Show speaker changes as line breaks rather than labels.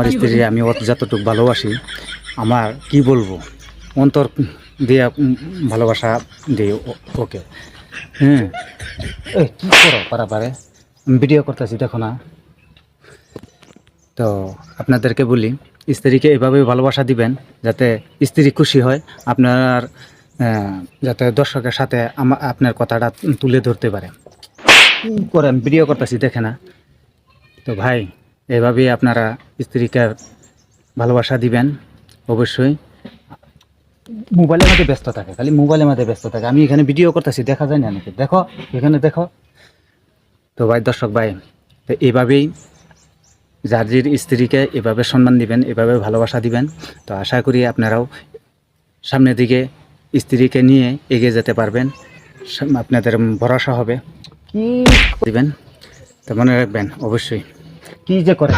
আমার স্ত্রী আমি যতটুকু ভালোবাসি, আমার কি বলবো, অন্তর দিয়ে ভালোবাসা দিই ওকে। হ্যাঁ, এই কী করো পারে ভিডিও করতেছি দেখো না। তো আপনাদেরকে বলি, স্ত্রীকে এভাবে ভালোবাসা দিবেন যাতে স্ত্রী খুশি হয়, আপনার যাতে দর্শকের সাথে আপনার কথাটা তুলে ধরতে পারে। কী করেন, ভিডিও করতেছি দেখে না। তো ভাই, এভাবেই আপনারা স্ত্রীকে ভালোবাসা দিবেন। অবশ্যই মোবাইলের মধ্যে ব্যস্ত থাকে, খালি মোবাইলের মধ্যে ব্যস্ত থাকে। আমি এখানে ভিডিও করতেছি, দেখা যায় না নাকি? দেখো এখানে দেখো। তো ভাই, দর্শক ভাই, তো এইভাবেই যার স্ত্রীকে এভাবে সম্মান দিবেন, এভাবে ভালোবাসা দিবেন। তো আশা করি আপনারাও সামনের দিকে স্ত্রীকে নিয়ে এগিয়ে যেতে পারবেন, আপনাদের ভরসা হবে। কি দিবেন তো মনে রাখবেন অবশ্যই। কি যে করে